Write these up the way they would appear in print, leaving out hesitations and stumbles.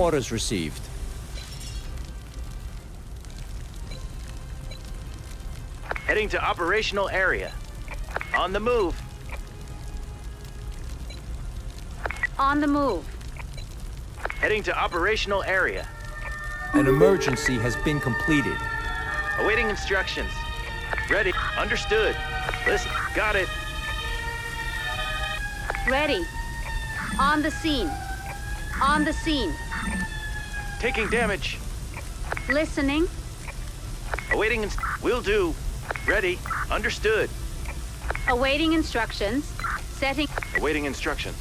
orders received. Heading to operational area. On the move. On the move. Heading to operational area. An emergency has been completed. Awaiting instructions. Ready. Understood. Listen. Got it. Ready. On the scene. On the scene. Taking damage. Listening. Awaiting will do. Ready. Understood. Awaiting instructions. Setting. Awaiting instructions.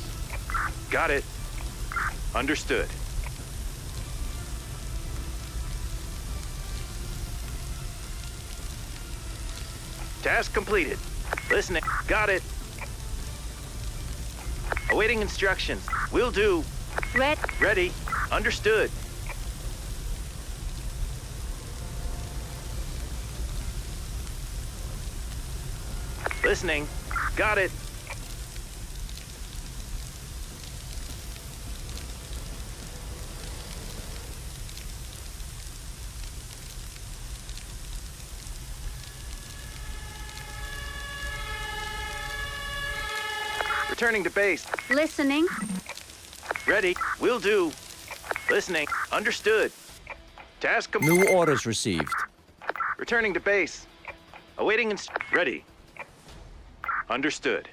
Got it. Understood. Task completed. Listening. Got it. Awaiting instructions. Will do. Ready. Understood. Listening. Got it. Returning to base. Listening. Ready. Will do. Listening. Understood. Task New orders received. Returning to base. Awaiting ready. Understood.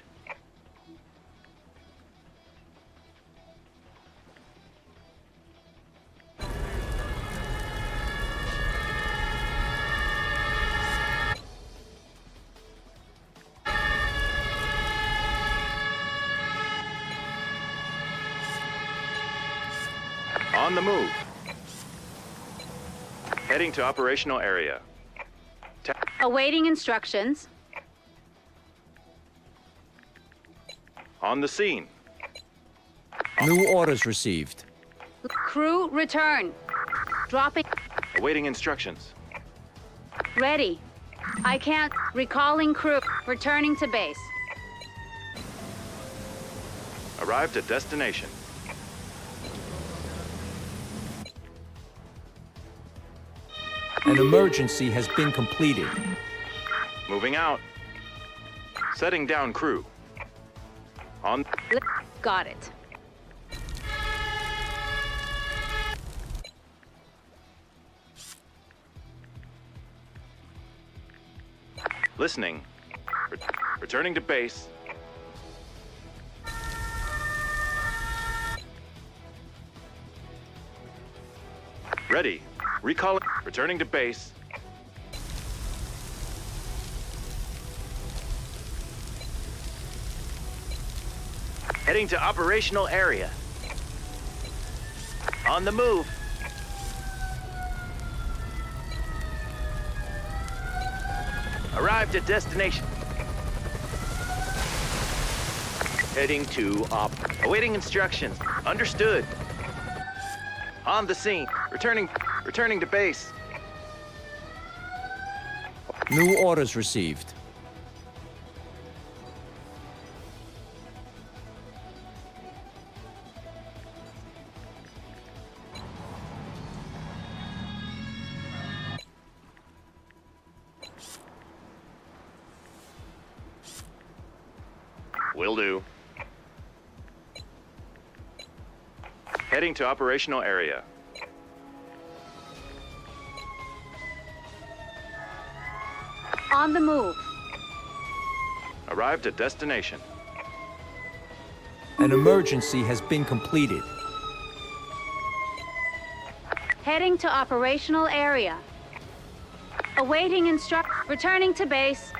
On the move. Heading to operational area. Awaiting instructions. On the scene. New orders received. Crew return. Dropping. Awaiting instructions. Ready. I can't. Recalling crew. Returning to base. Arrived at destination. An emergency has been completed. Moving out. Setting down crew. On. Got it. Listening. Returning to base. Ready. Recalling. Returning to base. Heading to operational area. On the move. Arrived at destination. Heading to awaiting instructions. Understood. On the scene. Returning to base. New orders received. Will do. Heading to operational area. On the move. Arrived at destination. An emergency has been completed. Heading to operational area. Awaiting returning to base.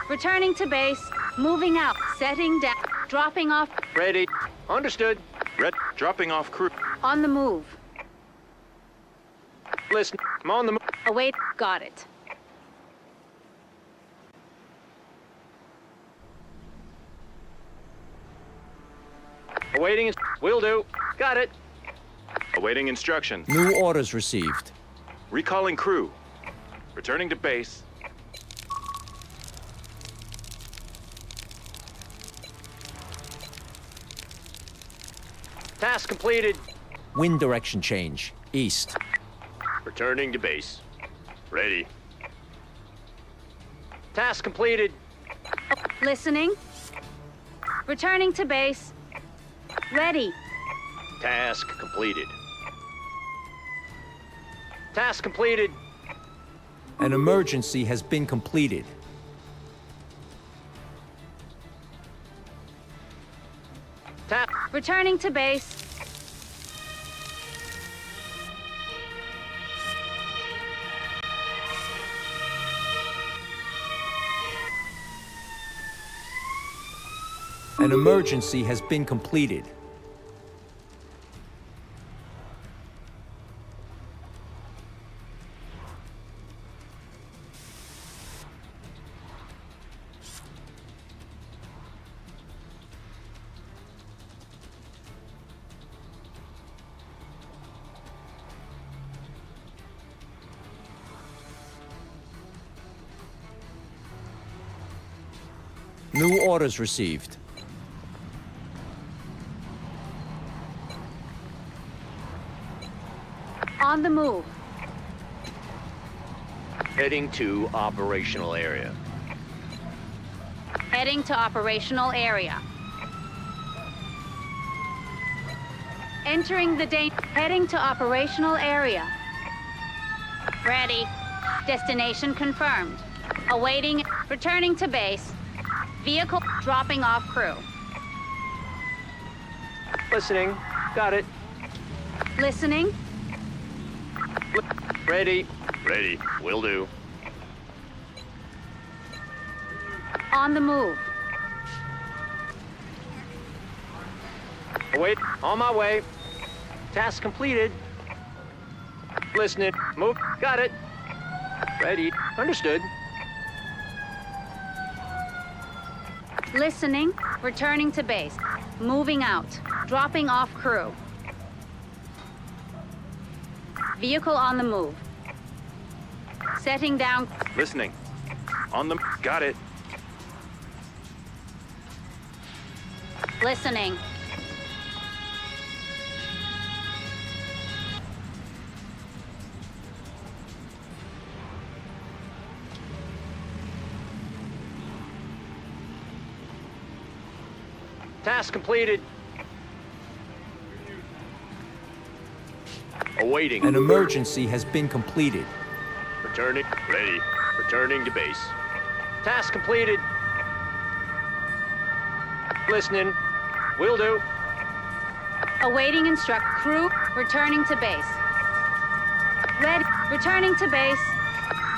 Returning to base. Moving out. Setting down. Dropping off. Ready. Understood. Dropping off crew. On the move. Listen. I'm on the move. Await. Got it. Awaiting. Will do. Got it. Awaiting instructions. New orders received. Recalling crew. Returning to base. Task completed. Wind direction change. East. Returning to base. Ready. Task completed. Listening. Returning to base. Ready. Task completed. Task completed. An emergency has been completed. Returning to base. An emergency has been completed. New orders received. On the move. Heading to operational area. Heading to operational area. Entering the heading to operational area. Ready. Destination confirmed. Awaiting. Returning to base. Vehicle dropping off crew. Listening. Got it. Listening. Ready. Ready. Will do. On the move. Wait. On my way. Task completed. Listening. Move. Got it. Ready. Understood. Listening. Returning to base. Moving out. Dropping off crew. Vehicle on the move. Setting down. Listening. On the... Got it. Listening. Task completed. Awaiting. An emergency has been completed. Returning. Ready. Returning to base. Task completed. Listening. Will do. Awaiting instruct. Crew returning to base. Ready. Returning to base.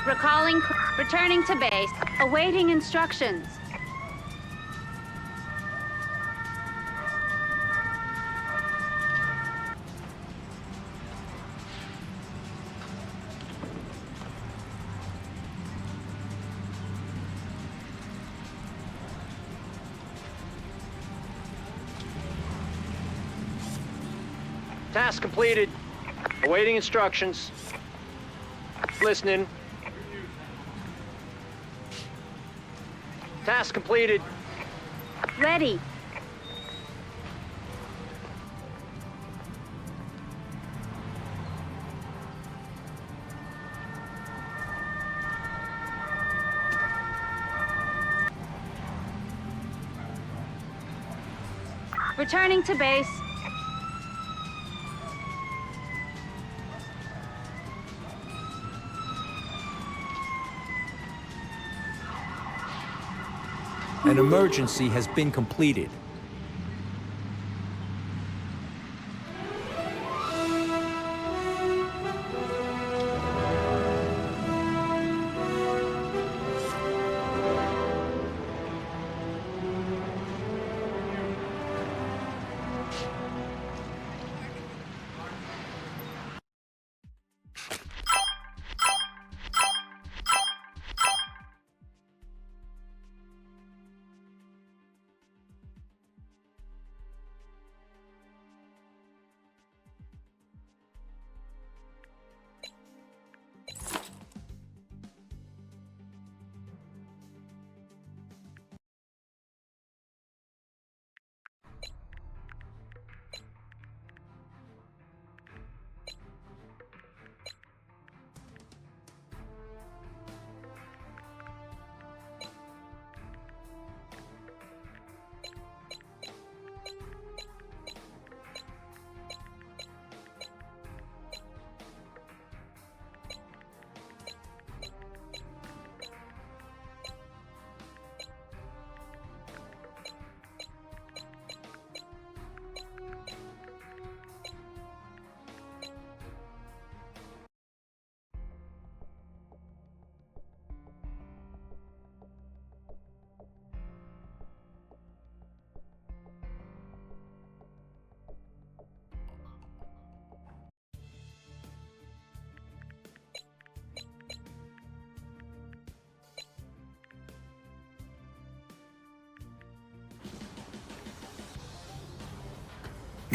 Recalling. Returning to base. Awaiting instructions. Task completed. Awaiting instructions. Listening. Task completed. Ready. Returning to base. An emergency has been completed.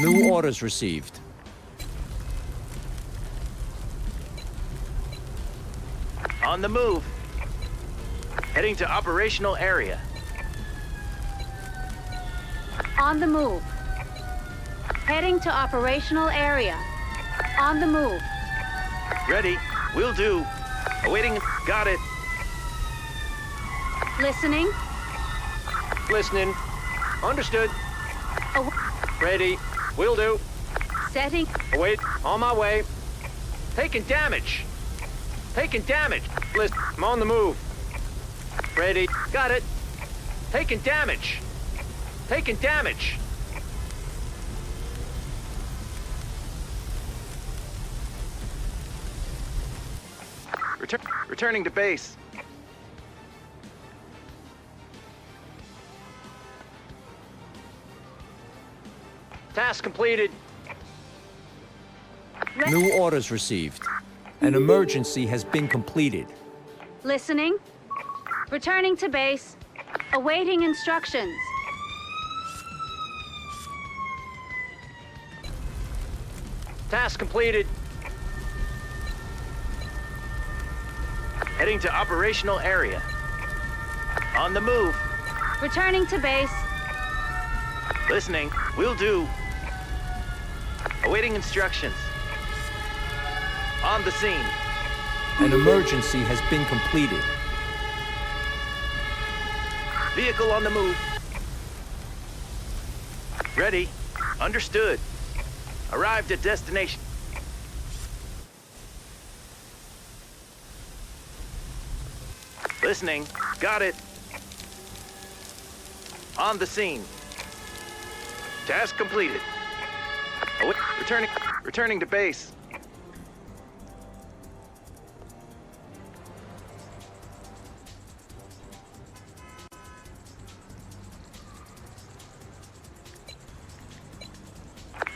New orders received. On the move. Heading to operational area. On the move. Heading to operational area. On the move. Ready. Will do. Awaiting. Got it. Listening. Listening. Understood. Aw- Ready. Will do. Setting. Await. On my way. Taking damage. Taking damage. Listen. I'm on the move. Ready. Got it. Taking damage. Taking damage. Returning to base. Task completed. New orders received. An emergency has been completed. Listening. Returning to base. Awaiting instructions. Task completed. Heading to operational area. On the move. Returning to base. Listening. Will do. Awaiting instructions. On the scene. An emergency has been completed. Vehicle on the move. Ready. Understood. Arrived at destination. Listening. Got it. On the scene. Task completed. Returning to base.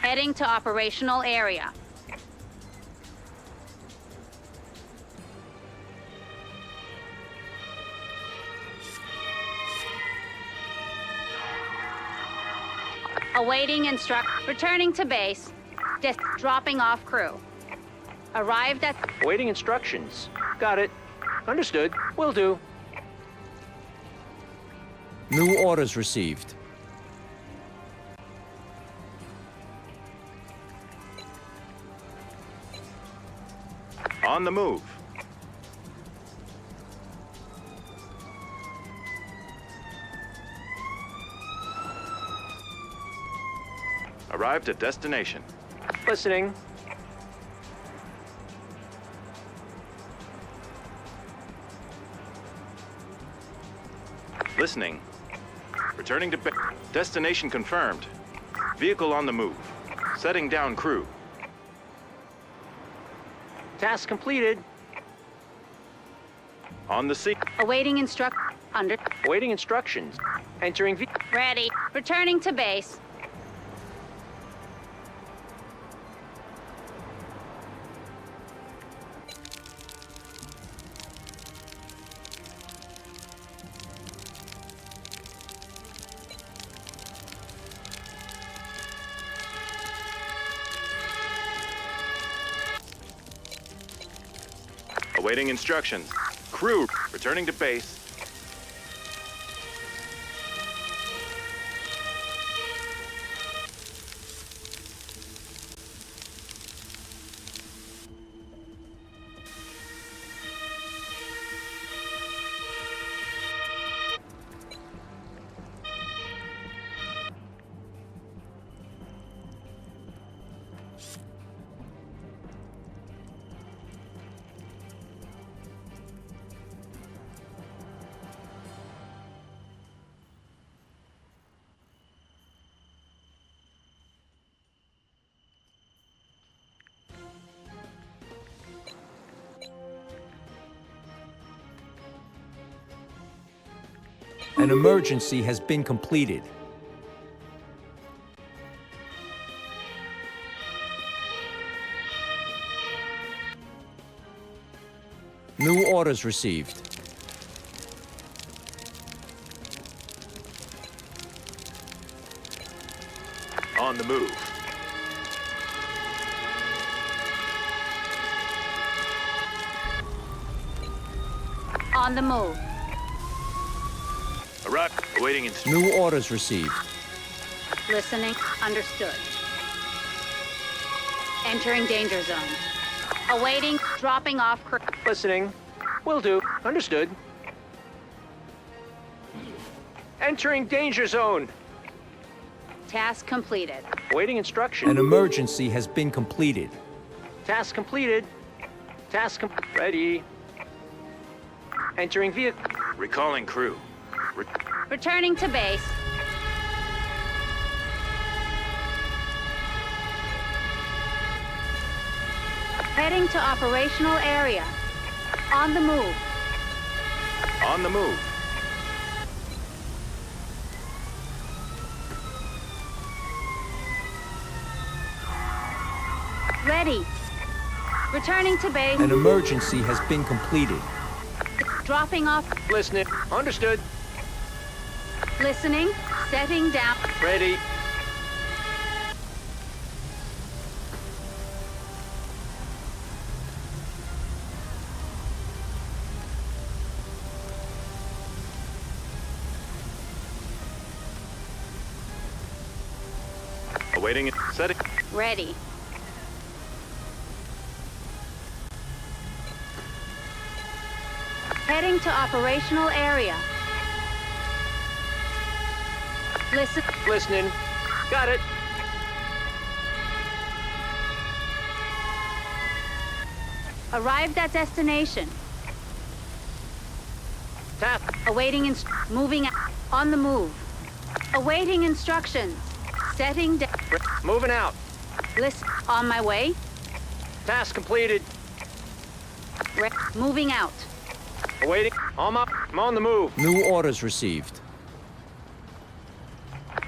Heading to operational area. Awaiting returning to base. Dropping off crew. Arrived at... Awaiting instructions. Got it. Understood. Will do. New orders received. On the move. Arrived at destination. Listening. Listening. Returning to destination confirmed. Vehicle on the move. Setting down crew. Task completed. On the scene. Awaiting Awaiting instructions. Entering Ready. Returning to base. Awaiting instructions. Crew returning to base. An emergency has been completed. New orders received. On the move. On the move. Arrive. Awaiting instructions. New orders received. Listening. Understood. Entering danger zone. Awaiting. Dropping off crew. Listening. Will do. Understood. Entering danger zone. Task completed. Awaiting instruction. An emergency has been completed. Task completed. Ready. Entering vehicle. Recalling crew. Returning to base. Heading to operational area. On the move. On the move. Ready. Returning to base. An emergency has been completed. Dropping off. Listening. Understood. Listening. Setting down. Ready. Awaiting setting. Ready. Heading to operational area. Listen. Listening. Got it. Arrived at destination. Tap. Awaiting moving on the move. Awaiting instructions. Setting down. Moving out. Listen. On my way. Task completed. Moving out. Awaiting. I'm up. I'm on the move. New orders received.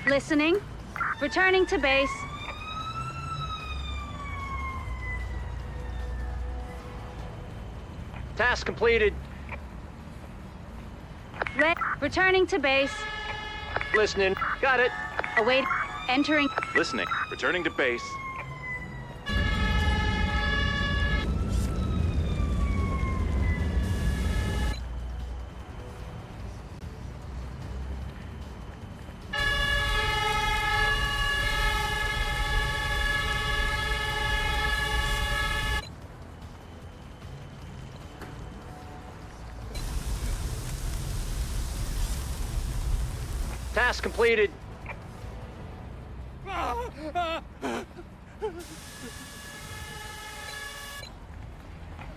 Listening. Returning to base. Task completed. Returning to base. Listening. Got it. Await. Entering. Listening. Returning to base. Task completed.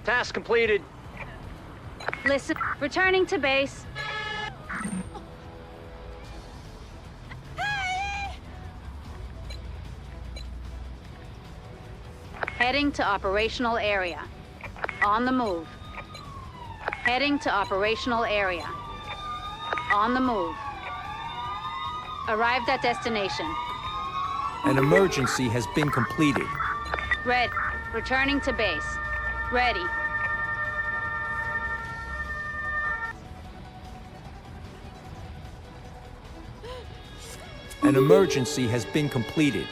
Task completed. Listen. Returning to base. Heading to operational area. On the move. Heading to operational area. On the move. Arrived at destination. An emergency has been completed. Red. Returning to base. Ready. An emergency has been completed.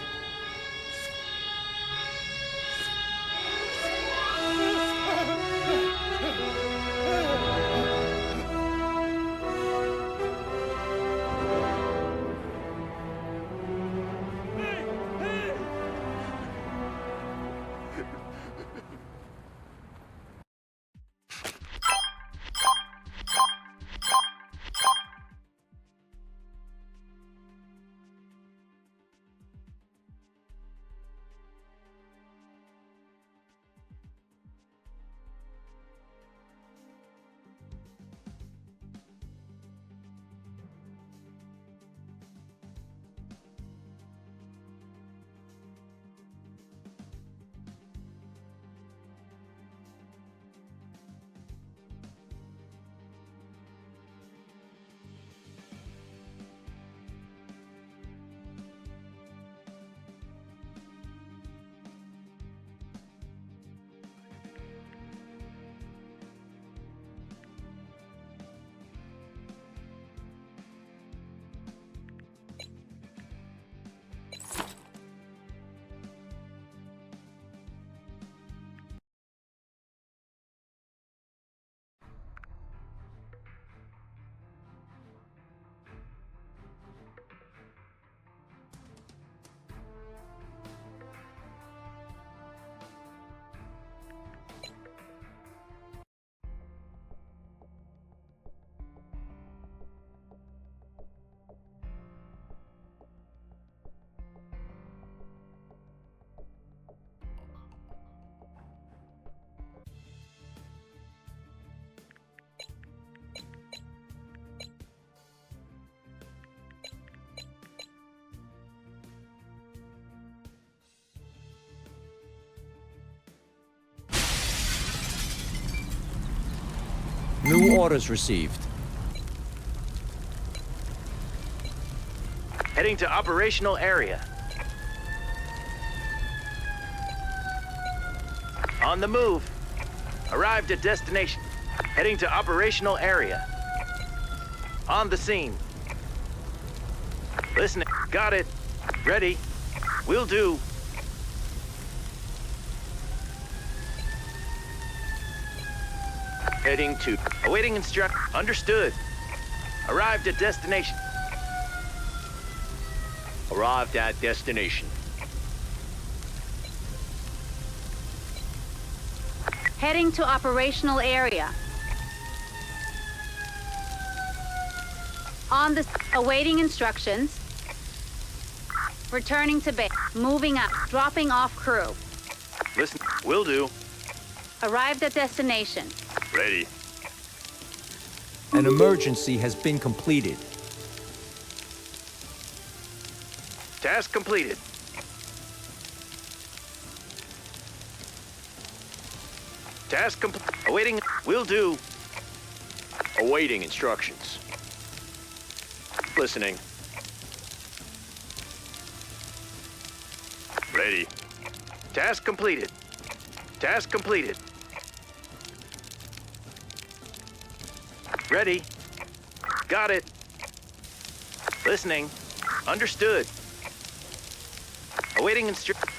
New orders received. Heading to operational area. On the move. Arrived at destination. Heading to operational area. On the scene. Listening. Got it. Ready. Will do. Heading to. Awaiting instruct. Understood. Arrived at destination. Arrived at destination. Heading to operational area. On the... Awaiting instructions. Returning to base. Moving up. Dropping off crew. Listen. Will do. Arrived at destination. Ready. An emergency has been completed. Task completed. Task complete. Awaiting. Will do. Awaiting instructions. Listening. Ready. Task completed. Task completed. Ready. Got it. Listening. Understood.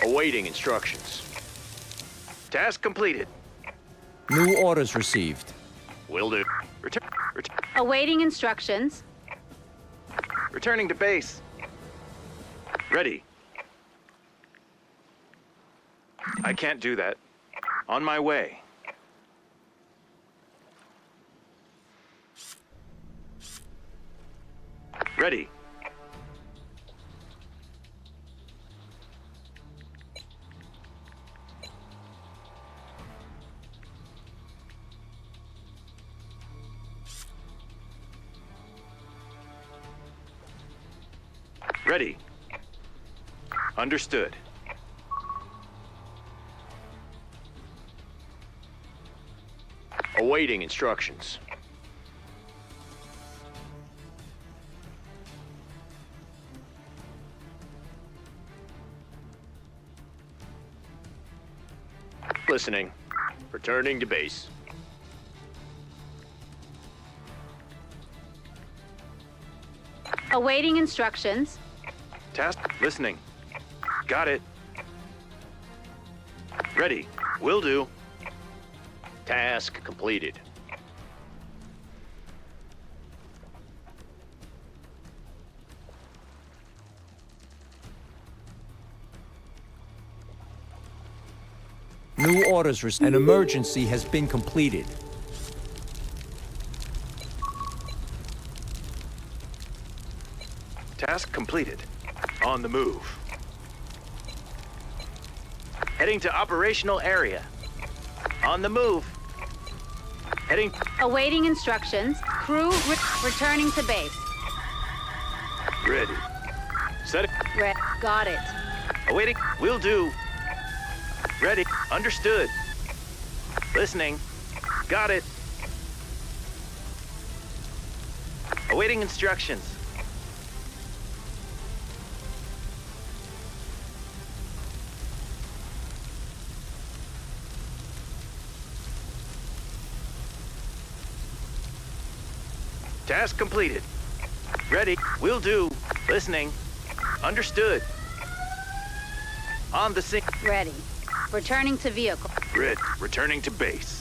Awaiting instructions. Task completed. New orders received. Will do. Awaiting instructions. Returning to base. Ready. I can't do that. On my way. Ready. Ready. Understood. Awaiting instructions. Listening. Returning to base. Awaiting instructions. Task. Listening. Got it. Ready. Will do. Task completed. New orders received. An emergency has been completed. Task completed. On the move. Heading to operational area. On the move. Heading. Awaiting instructions. Crew returning to base. Ready. Set it. Got it. Awaiting. Will do. Ready. Understood. Listening. Got it. Awaiting instructions. Task completed. Ready. Will do. Listening. Understood. On the scene. Ready. Returning to vehicle. Grid. Returning to base.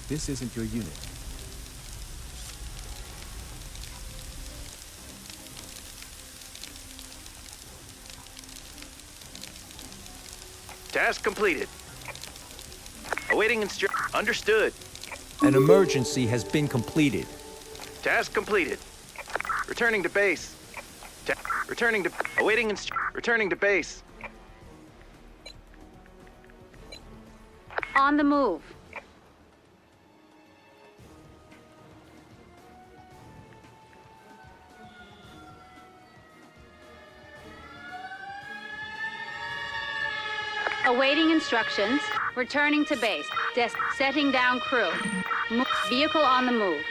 This isn't your unit. Task completed. Awaiting Understood. An emergency has been completed. Task completed. Returning to base. Returning to... Awaiting Returning to base. On the move. Awaiting instructions. Returning to base. Setting down crew. Vehicle on the move.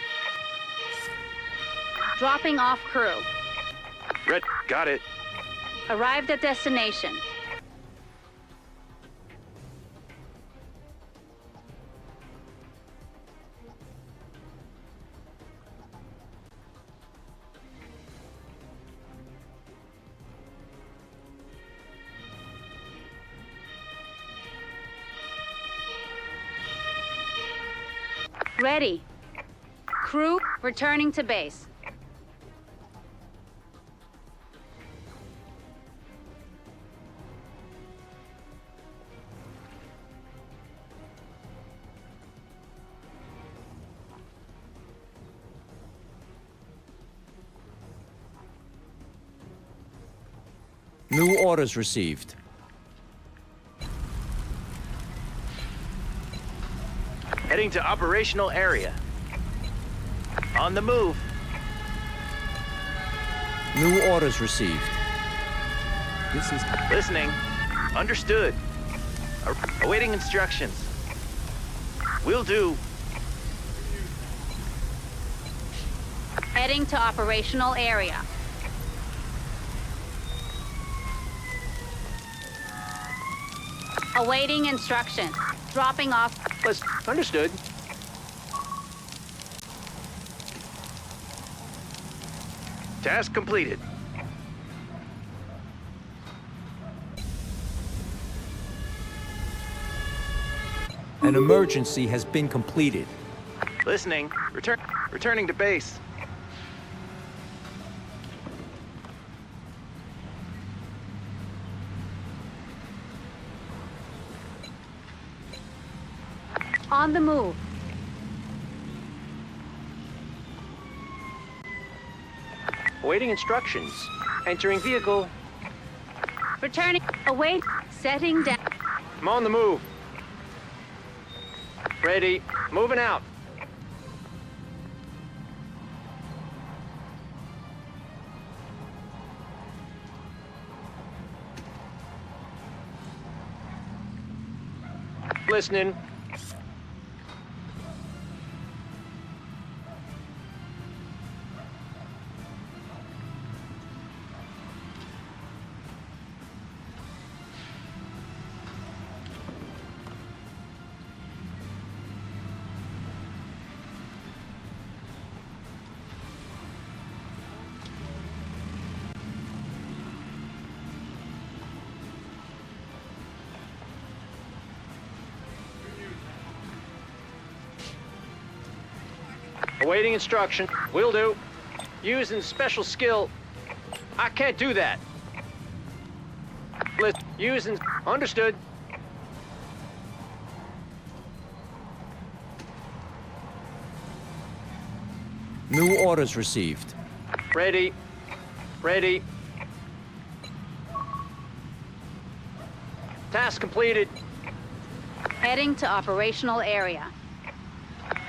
Dropping off crew. Red, got it. Arrived at destination. Ready. Crew, returning to base. New orders received. Heading to operational area. On the move. New orders received. This is Listening. Understood. Awaiting instructions. Will do. Heading to operational area. Awaiting instructions. Dropping off. Understood. Task completed. An emergency has been completed. Listening. Returning to base. On the move. Awaiting instructions. Entering vehicle. Returning. Await. Setting down. I'm on the move. Ready. Moving out. Listening. Awaiting instruction. Will do. Using special skill. I can't do that. Using. Understood. New orders received. Ready. Ready. Task completed. Heading to operational area.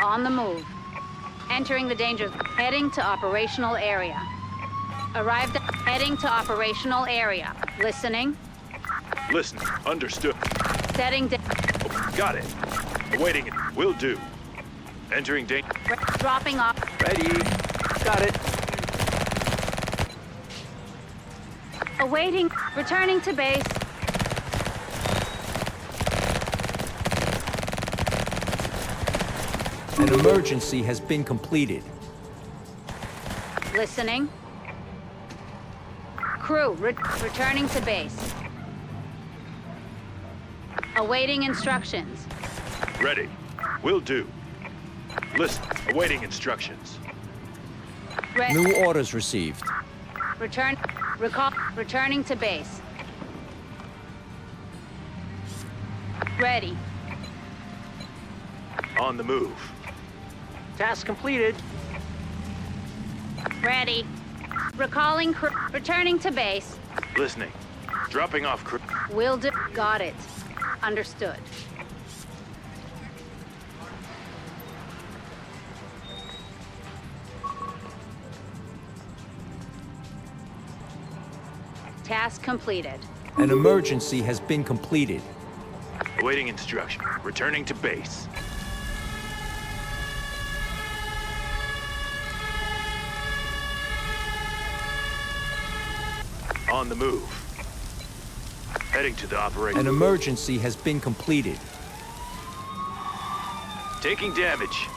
On the move. Entering the danger. Heading to operational area. Arrived. Heading to operational area. Listening. Listen. Understood. Setting down. Got it. Awaiting it. Will do. Entering danger. Dropping off. Ready. Got it. Awaiting. Returning to base. An emergency has been completed. Listening. Crew, returning to base. Awaiting instructions. Ready. Will do. Listen. Awaiting instructions. New orders received. Returning to base. Ready. On the move. Task completed. Ready. Recalling crew. Returning to base. Listening. Dropping off crew. Will do. Got it. Understood. Task completed. An emergency has been completed. Awaiting instruction. Returning to base. On the move. Heading to the operation. An emergency has been completed. Taking damage.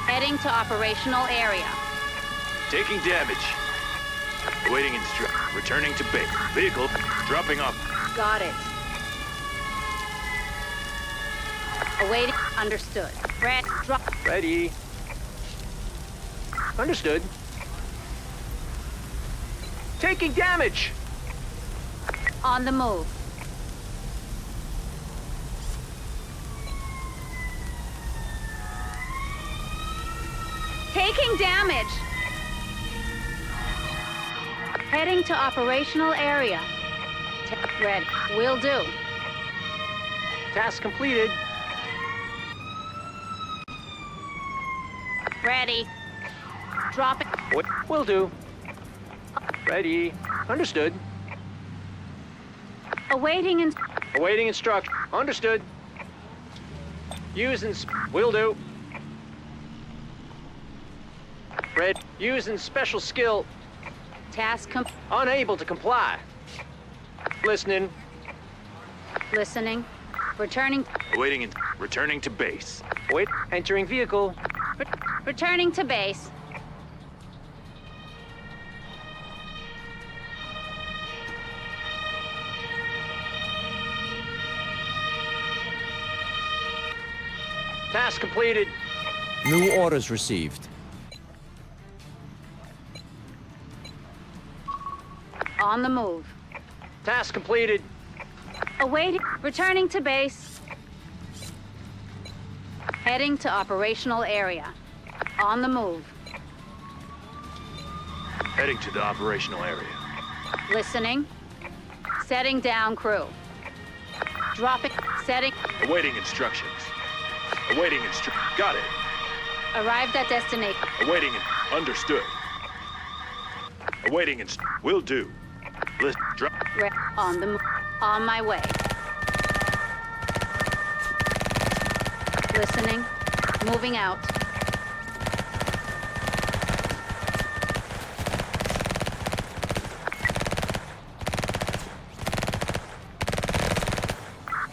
Heading to operational area. Taking damage. Awaiting instruction. Returning to base. Vehicle dropping off. Got it. Awaiting. Understood. Red. Drop. Ready. Understood. Taking damage! On the move. Taking damage. Heading to operational area. Red. Will do. Task completed. Ready. Dropping. Will do. Ready. Understood. Awaiting Awaiting instruction. Understood. Using will do. Red. Using special skill. task Unable to comply. Listening. listening. Returning. Returning to base. Wait. Entering vehicle. Returning to base. Task completed. New orders received. On the move. Task completed. Awaiting. Returning to base. Heading to operational area. On the move. Heading to the operational area. Listening. Setting down crew. Dropping. Setting. Awaiting instructions. Awaiting Got it. Arrived at destination. Awaiting understood. Awaiting will do. List drop. On the move. On my way. Listening. Moving out.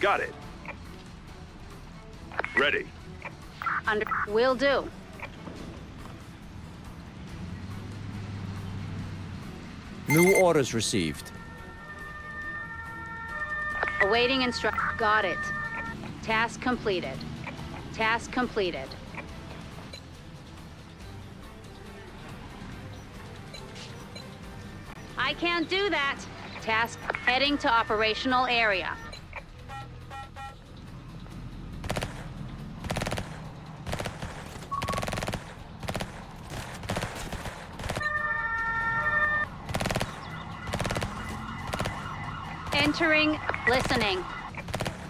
Got it. Ready. Will do. New orders received. Awaiting Got it. Task completed. Task completed. I can't do that. Task heading to operational area. Entering, listening.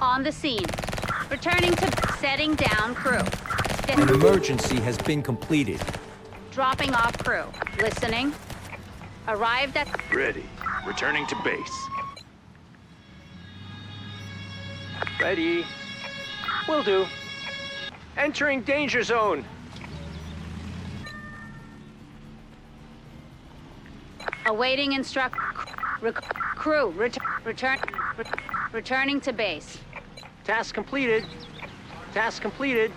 On the scene. Returning to setting down crew. An emergency has been completed. Dropping off crew. Listening. Arrived at... Ready. Returning to base. Ready. Will do. Entering danger zone. Awaiting crew. Returning to base. Task completed. Task completed.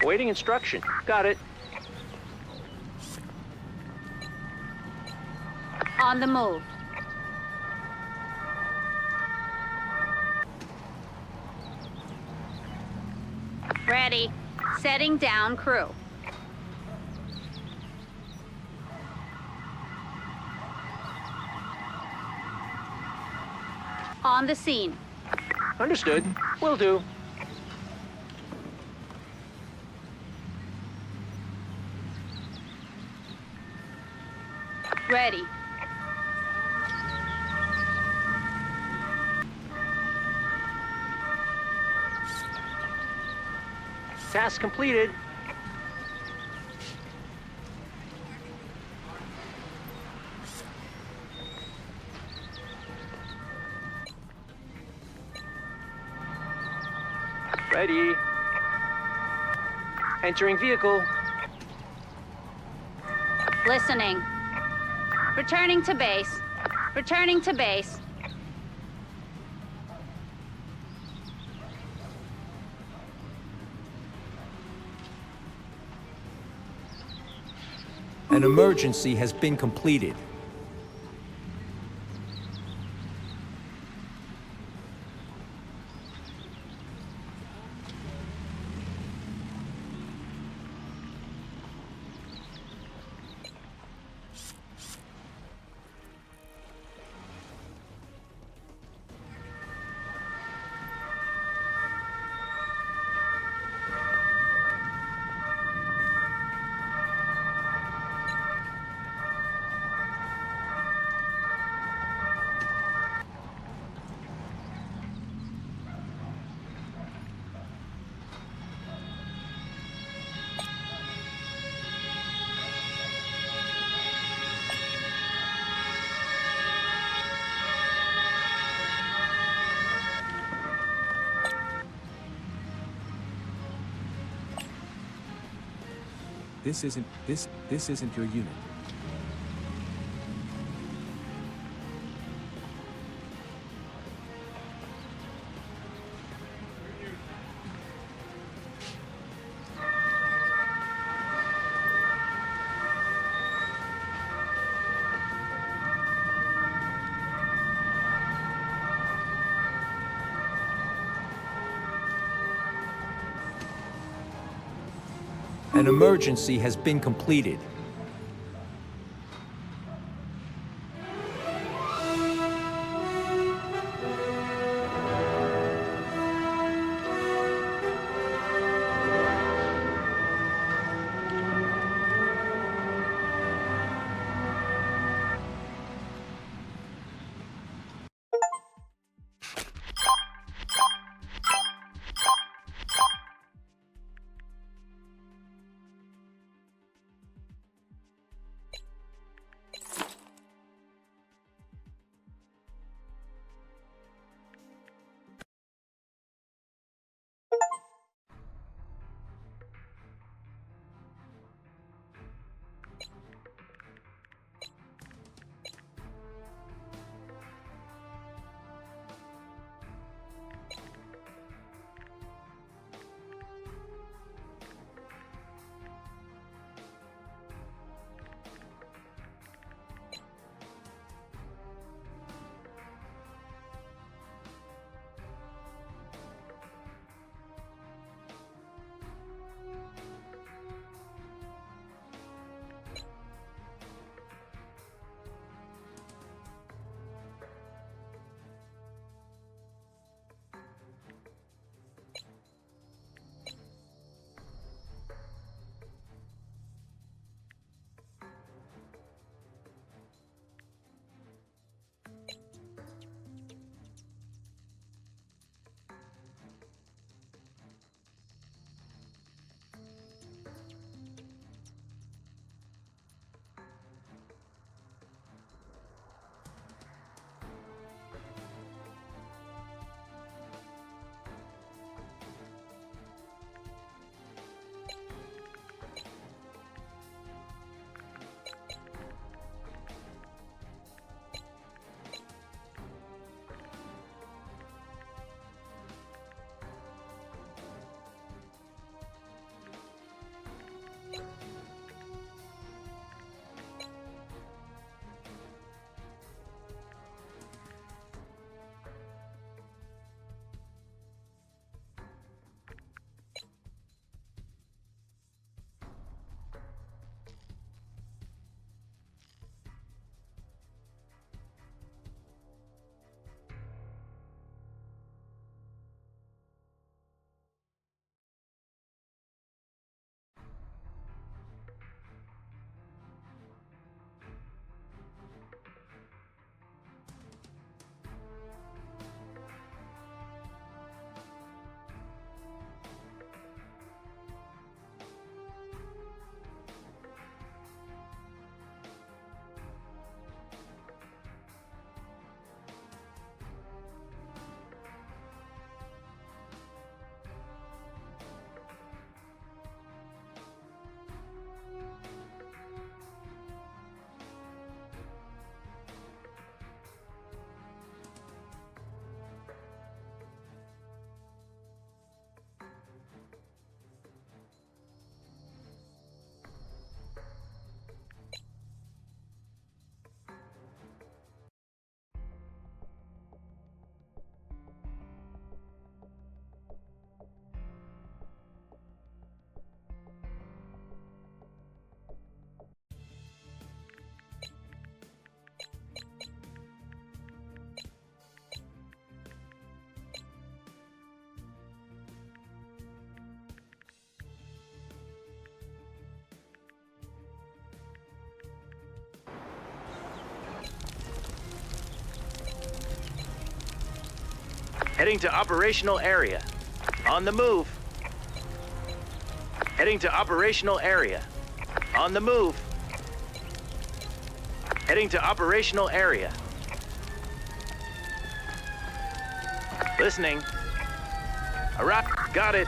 Awaiting instruction. Got it. On the move. Ready. Setting down crew. On the scene. Understood. Will do. Ready. Task completed. Ready. Entering vehicle. Listening. Returning to base. Returning to base. An emergency has been completed. This isn't your unit. An emergency has been completed. Heading to operational area. On the move. Heading to operational area. On the move. Heading to operational area. Listening. Alright, got it.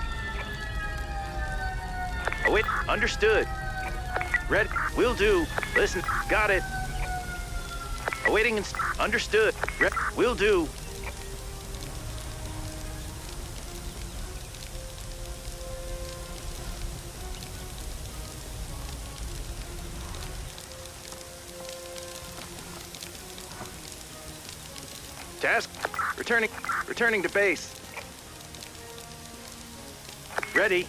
Oh, wait, understood. Red, will do. Listen, got it. Awaiting, understood. Red, will do. Task, returning to base. Ready.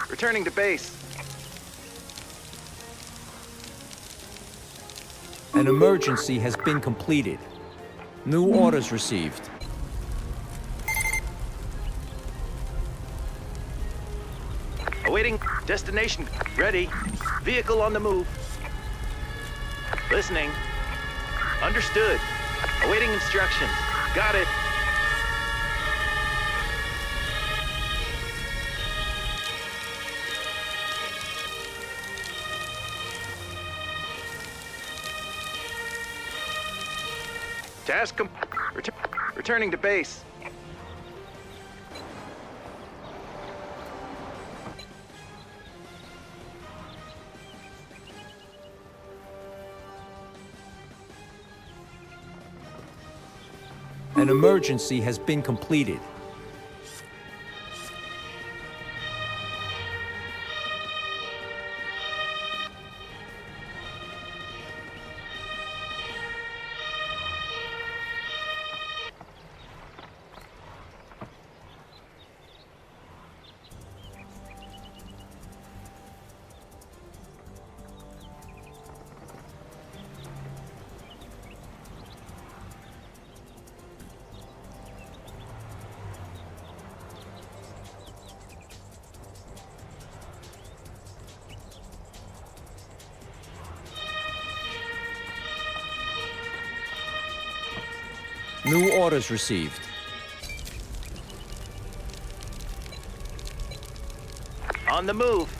Returning to base. An emergency has been completed. New orders received. Awaiting destination. Ready. Vehicle on the move. Listening. Understood. Awaiting instructions. Got it. Task returning to base. An emergency has been completed. New orders received. On the move.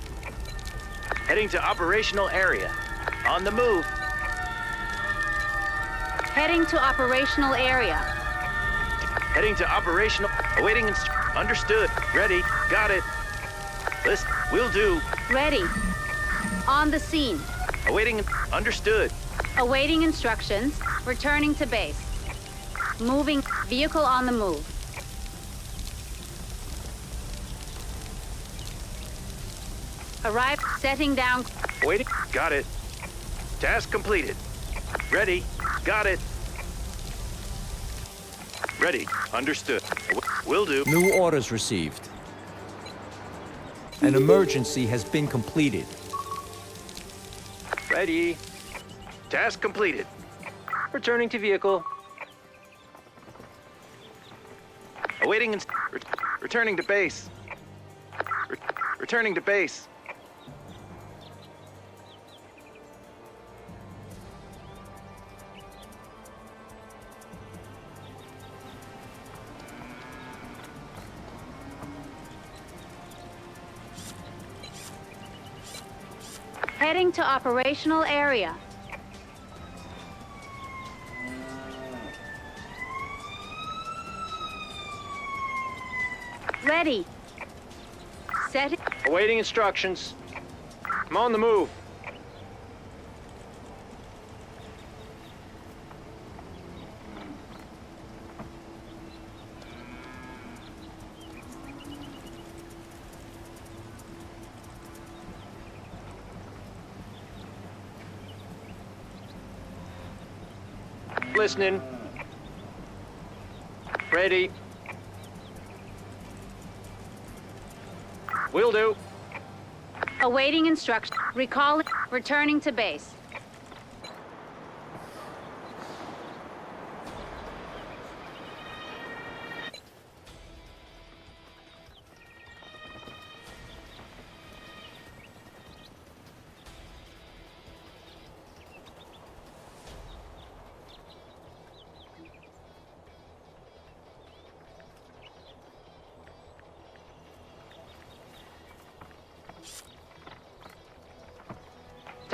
Heading to operational area. On the move. Heading to operational area. Heading to operational. Awaiting understood. Ready. Got it. List. Will do. Ready. On the scene. Awaiting. Understood. Awaiting instructions. Returning to base. Moving. Vehicle on the move. Arrive. Setting down. Waiting. Got it. Task completed. Ready. Got it. Ready. Understood. Will do. New orders received. An emergency has been completed. Ready. Task completed. Returning to vehicle. Awaiting returning to base. Returning to base. Heading to operational area. Ready. Set it. Awaiting instructions. I'm on the move. Listening. Ready. Will do. Awaiting instructions. Recall. Returning to base.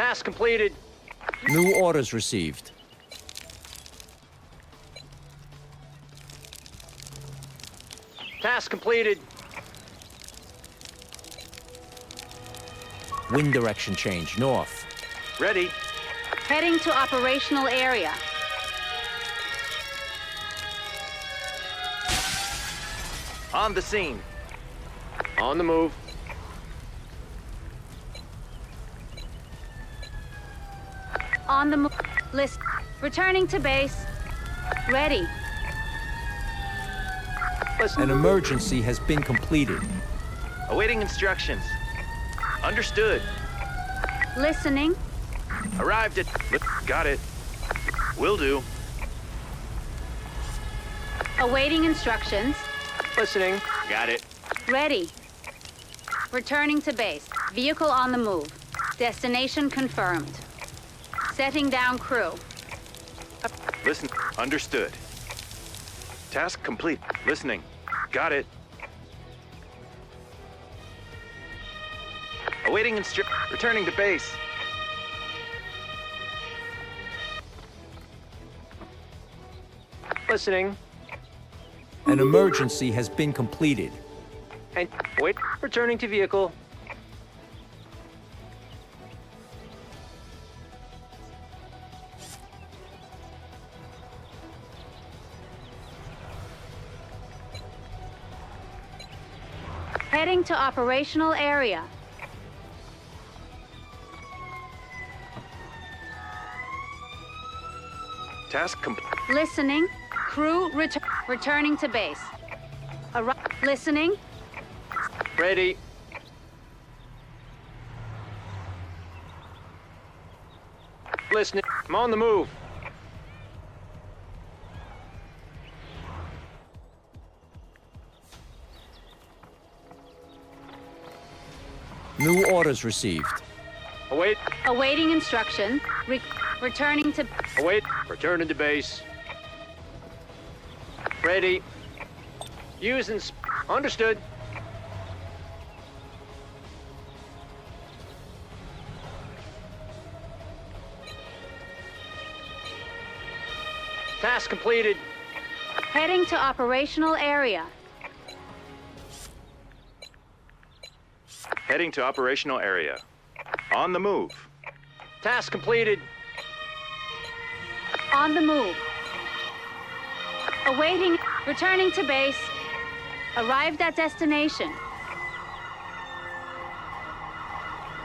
Task completed. New orders received. Task completed. Wind direction change, north. Ready. Heading to operational area. On the scene. On the move. On the move. List. Returning to base. Ready. Listen. An emergency has been completed. Awaiting instructions. Understood. Listening. Arrived at... Got it. Will do. Awaiting instructions. Listening. Got it. Ready. Returning to base. Vehicle on the move. Destination confirmed. Setting down crew. Listen. Understood. Task complete. Listening. Got it. Awaiting returning to base. Listening. An emergency has been completed. And wait. Returning to vehicle. Heading to operational area. Task complete. Listening. Crew returning to base. Listening. Ready. Listening. I'm on the move. New orders received. Await. Awaiting instruction. Returning to... Await. Returning to base. Ready. Using... Understood. Task completed. Heading to operational area. Heading to operational area. On the move. Task completed. On the move. Awaiting... Returning to base. Arrived at destination.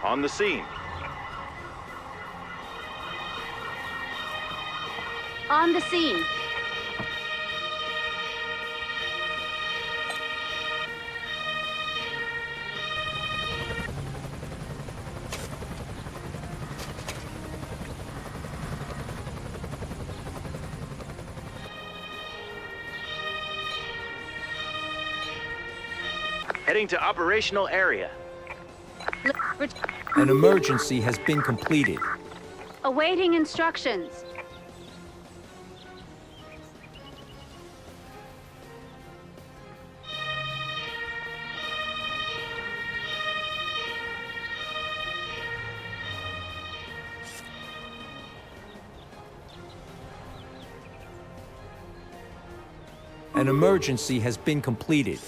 On the scene. On the scene. Heading to operational area. An emergency has been completed. Awaiting instructions. An emergency has been completed.